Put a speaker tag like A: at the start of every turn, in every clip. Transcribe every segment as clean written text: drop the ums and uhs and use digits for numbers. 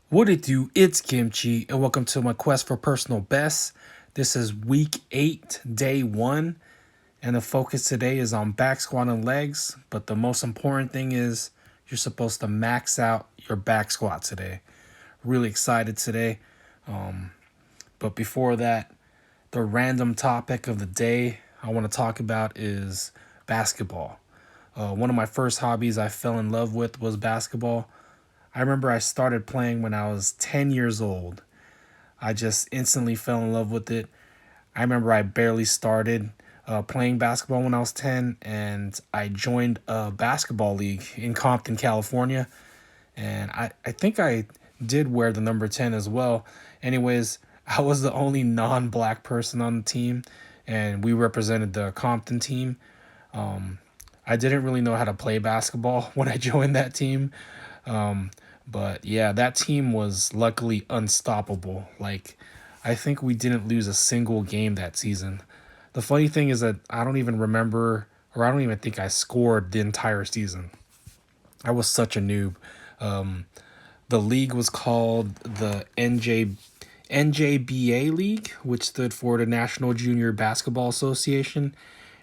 A: What it do? It's Kimchi, and welcome to my quest for personal best. This is week 8, day 1, and the focus today is on back squat and legs. But the most important thing is you're supposed to max out your back squat today. Really excited today. But before that, the random topic of the day I want to talk about is basketball. One of my first hobbies I fell in love with was basketball. I remember I started playing when I was 10 years old. I just instantly fell in love with it. I remember I barely started playing basketball when I was 10, and I joined a basketball league in Compton, California. And I think I did wear the number 10 as well. Anyways, I was the only non black person on the team, and we represented the Compton team. I didn't really know how to play basketball when I joined that team. Um, but yeah, that team was luckily unstoppable. Like, I think we didn't lose a single game that season. The funny thing is that I don't even remember, or I don't even think I scored the entire season. I was such a noob. The league was called the NJBA League, which stood for the National Junior Basketball Association.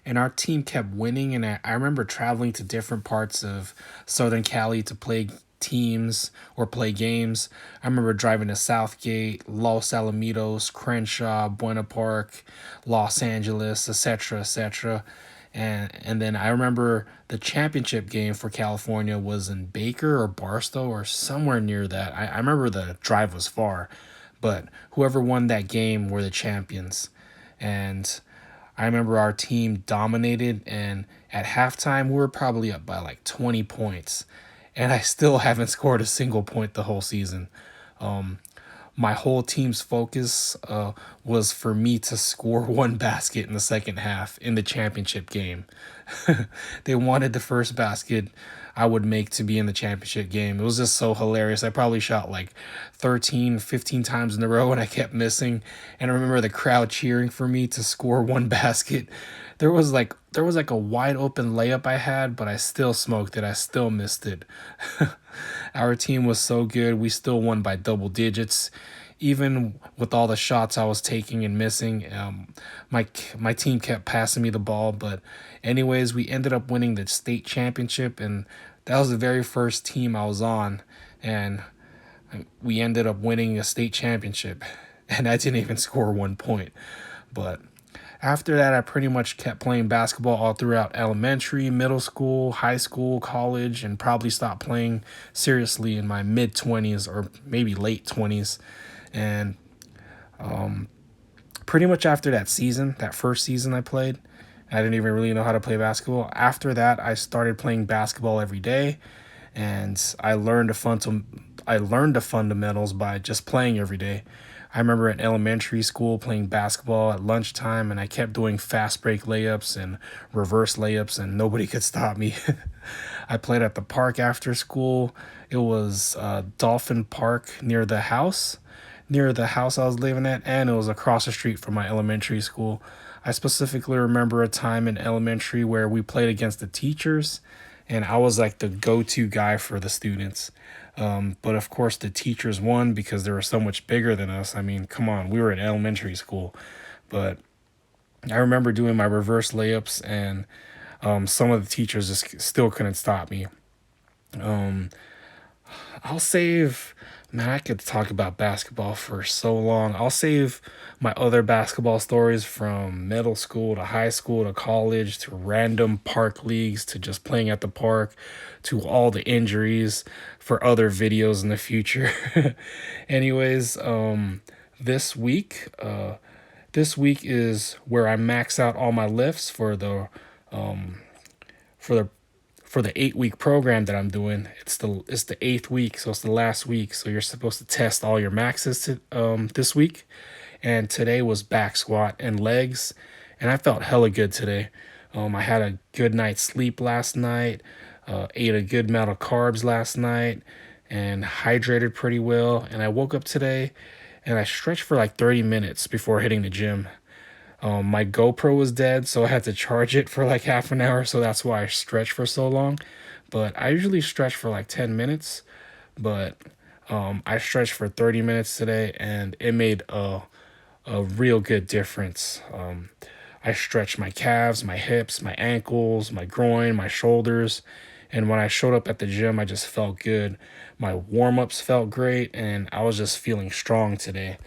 A: And our team kept winning. And I remember traveling to different parts of Southern Cali to play teams or play games. I remember driving to Southgate, Los Alamitos, Crenshaw, Buena Park, Los Angeles, etc., etc. And then I remember the championship game for California was in Baker or Barstow or somewhere near that. I remember the drive was far, but whoever won that game were the champions. And I remember our team dominated, and at halftime, we were probably up by like 20 points. And I still haven't scored a single point the whole season. My whole team's focus was for me to score one basket in the second half in the championship game. They wanted the first basket I would make to be in the championship game. It was just so hilarious. I probably shot like 13, 15 times in a row and I kept missing. And I remember the crowd cheering for me to score one basket. There was like a wide open layup I had, but I still smoked it. I still missed it. Our team was so good. We still won by double digits. Even with all the shots I was taking and missing, my team kept passing me the ball. But anyways, we ended up winning the state championship, and that was the very first team I was on, and we ended up winning a state championship, and I didn't even score 1 point. But after that, I pretty much kept playing basketball all throughout elementary, middle school, high school, college, and probably stopped playing seriously in my mid 20s or maybe late 20s. And pretty much after that season, that first season I played, I didn't even really know how to play basketball. After that, I started playing basketball every day, and I learned the fundamentals by just playing every day. I remember in elementary school playing basketball at lunchtime, and I kept doing fast break layups and reverse layups, and nobody could stop me. I played at the park after school. It was Dolphin Park near the house I was living at, and it was across the street from my elementary school. I specifically remember a time in elementary where we played against the teachers, and I was like the go to guy for the students. But of course, the teachers won because they were so much bigger than us. I mean, come on, we were in elementary school. But I remember doing my reverse layups, and some of the teachers just still couldn't stop me. Um, I'll save. Man, I could talk about basketball for so long. I'll save my other basketball stories from middle school to high school to college to random park leagues to just playing at the park to all the injuries for other videos in the future. Anyways, this week, uh, this week is where I max out all my lifts for the for the 8 week program that I'm doing. It's the eighth week, so it's the last week. So you're supposed to test all your maxes this week, and today was back squat and legs, and I felt hella good today. I had a good night's sleep last night, ate a good amount of carbs last night, and hydrated pretty well. And I woke up today, and I stretched for like 30 minutes before hitting the gym. My GoPro was dead, so I had to charge it for like half an hour, so that's why I stretched for so long. But I usually stretch for like 10 minutes. But I stretched for 30 minutes today, and it made a real good difference. I stretched my calves, my hips, my ankles, my groin, my shoulders. And when I showed up at the gym, I just felt good. My warm ups felt great, and I was just feeling strong today.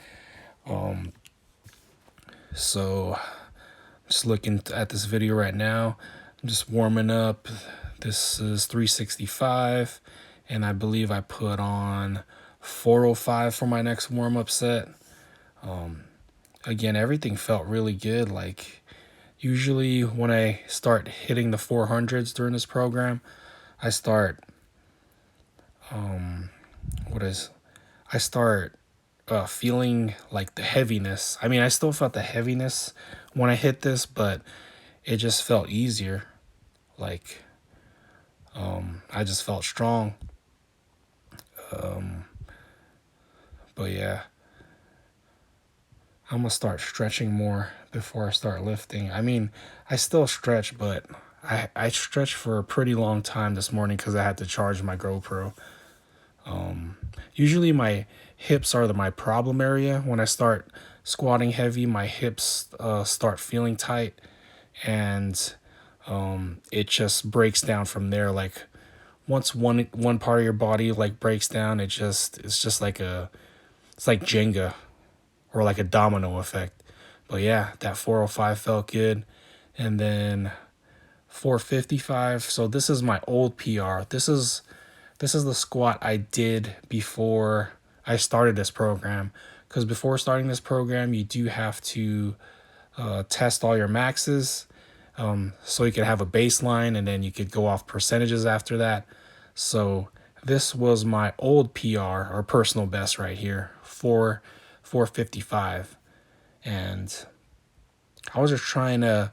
A: So, just looking at this video right now, I'm just warming up. This is 365, and I believe I put on 405 for my next warm up set. Again, everything felt really good. Like, usually when I start hitting the 400s during this program, I start what is I start feeling like the heaviness. I mean, I still felt the heaviness when I hit this, but it just felt easier. Like, I just felt strong. But yeah, I'm gonna start stretching more before I start lifting. I mean, I still stretch, but I stretched for a pretty long time this morning because I had to charge my GoPro. Usually my hips are my problem area. When I start squatting heavy, my hips start feeling tight, and it just breaks down from there. Like, once one part of your body like breaks down, it's just like it's like Jenga, or like a domino effect. But yeah, that 405 felt good. And then 455. So this is my old PR. This is the squat I did before I started this program. Because before starting this program, you do have to test all your maxes, so you could have a baseline, and then you could go off percentages after that. So this was my old PR, or personal best, right here, 455. And I was just trying to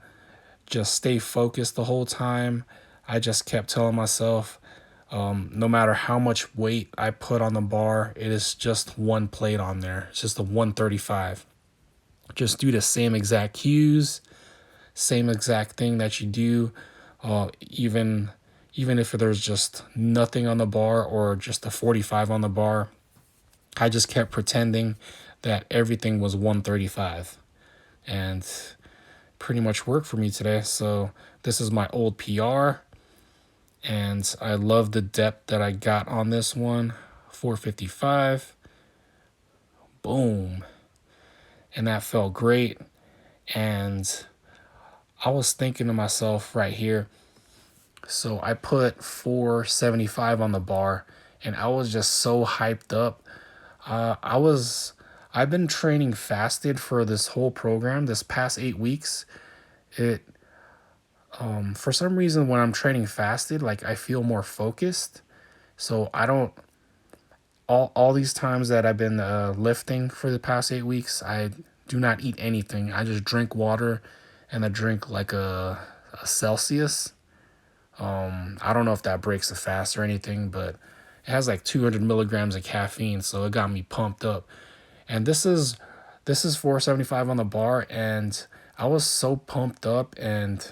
A: just stay focused the whole time. I just kept telling myself, no matter how much weight I put on the bar, it is just one plate on there. It's just a 135. Just do the same exact cues, same exact thing that you do, even if there's just nothing on the bar or just a 45 on the bar. I just kept pretending that everything was 135, and pretty much worked for me today. So this is my old PR, and I love the depth that I got on this one. 455. Boom. And that felt great. And I was thinking to myself right here, so I put 475 on the bar, and I was just so hyped up. I've been training fasted for this whole program, this past 8 weeks. It For some reason, when I'm training fasted, like, I feel more focused. So I don't all these times that I've been lifting for the past 8 weeks, I do not eat anything. I just drink water, and I drink like a Celsius. I don't know if that breaks the fast or anything, but it has like 200 milligrams of caffeine, so it got me pumped up. And this is 475 on the bar, and I was so pumped up and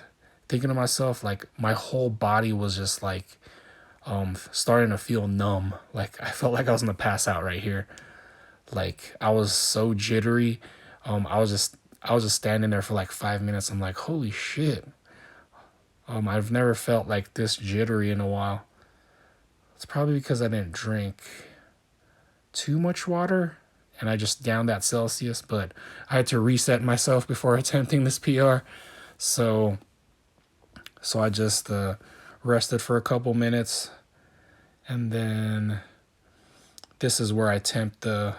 A: thinking to myself, like, my whole body was just like starting to feel numb. Like, I felt like I was gonna pass out right here. Like, I was so jittery. I was just standing there for like 5 minutes. I'm like, holy shit. I've never felt like this jittery in a while. It's probably because I didn't drink too much water, and I just downed that Celsius, but I had to reset myself before attempting this PR. So I just rested for a couple minutes, and then this is where I attempt the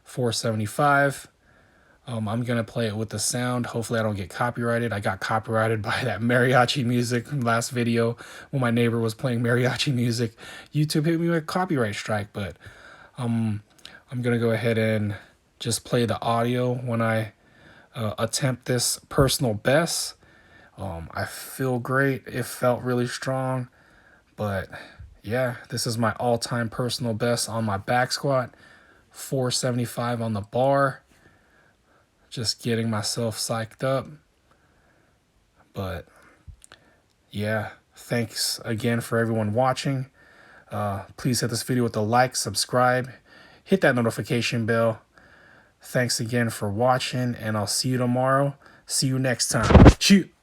A: 475. I'm going to play it with the sound. Hopefully I don't get copyrighted. I got copyrighted by that mariachi music from last video when my neighbor was playing mariachi music. YouTube hit me with a copyright strike, but I'm going to go ahead and just play the audio when I attempt this personal best. I feel great. It felt really strong, but yeah, this is my all-time personal best on my back squat. 475 on the bar. Just getting myself psyched up. But yeah, thanks again for everyone watching. Please hit this video with a like, subscribe, hit that notification bell. Thanks again for watching, and I'll see you tomorrow. See you next time. Cheers.